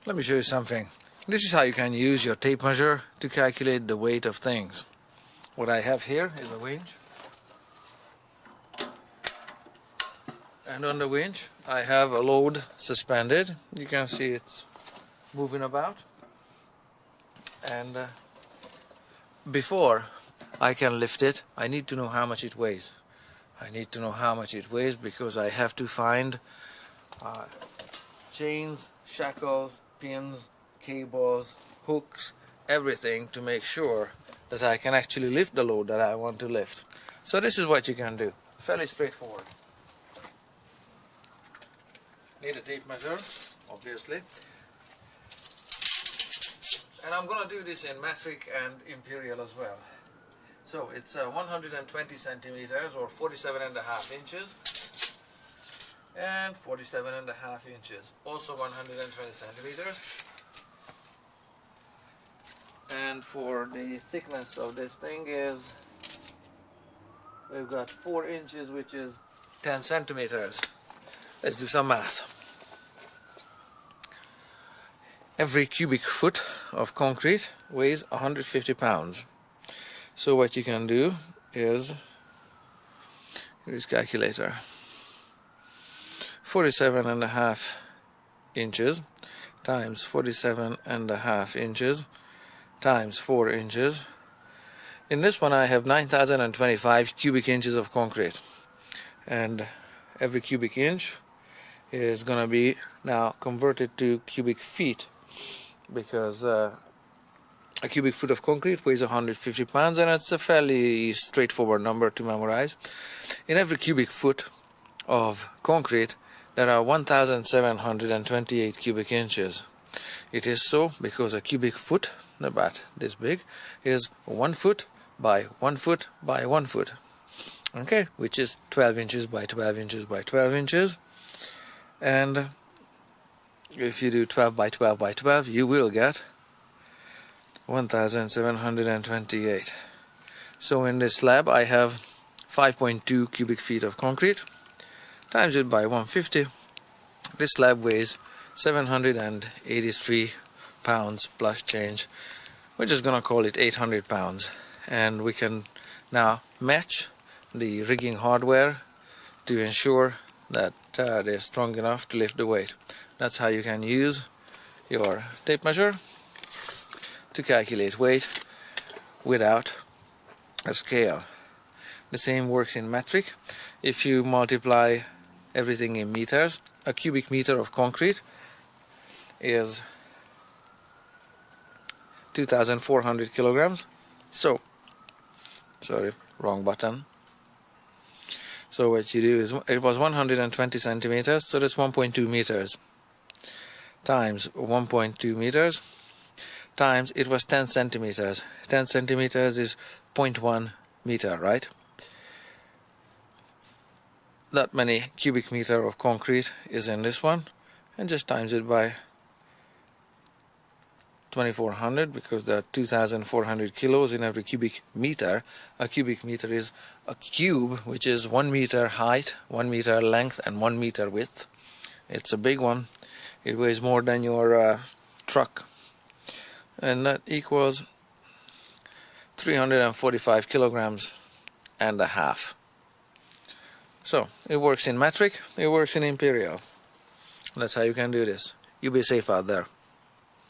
Let me show you something. This is how you can use your tape measure to calculate the weight of things. What I have here is a winch, and on the winch I have a load suspended. You can see it's moving about, and before I can lift it, I need to know how much it weighs. I need to know how much it weighs because I have to find chains, shackles, pins, cables, hooks, everything to make sure that I can actually lift the load that I want to lift. So this is what you can do. Fairly straightforward. Need a tape measure, obviously. And I'm going to do this in metric and imperial as well. So it's 120 centimeters or 47.5 inches. And 47.5 inches, also 120 centimeters. And for the thickness of this thing is, we've got 4 inches, which is 10 centimeters. Let's do some math. Every cubic foot of concrete weighs 150 pounds. So what you can do is, here's calculator. 47.5 inches times 47.5 inches times 4 inches. In this one I have 9,025 cubic inches of concrete, and every cubic inch is going to be now converted to cubic feet, because a cubic foot of concrete weighs 150 pounds, and it's a fairly straightforward number to memorize. In every cubic foot of concrete there are 1,728 cubic inches. It is so because a cubic foot, about this big, is 1 foot by 1 foot by 1 foot. Okay, which is 12 inches by 12 inches by 12 inches. And if you do 12 by 12 by 12, you will get 1,728. So in this slab I have 5.2 cubic feet of concrete. Times it by 150. This slab weighs 783 pounds plus change. We're just gonna call it 800 pounds, and we can now match the rigging hardware to ensure that they're strong enough to lift the weight. That's how you can use your tape measure to calculate weight without a scale. The same works in metric. If you multiply everything in meters, a cubic meter of concrete is 2,400 kilograms. So, sorry, wrong button. So what you do is, it was 120 centimeters, so that's 1.2 meters times 1.2 meters times, it was 10 centimeters. 10 centimeters is 0.1 meter, right? That many cubic meter of concrete is in this one, and just times it by 2,400, because there are 2,400 kilos in every cubic meter. A cubic meter is a cube, which is 1 meter height, 1 meter length, and 1 meter width. It's a big one. It weighs more than your truck, and that equals 345 kilograms and a half. So it works in metric, it works in imperial. That's how you can do this. You be safe out there.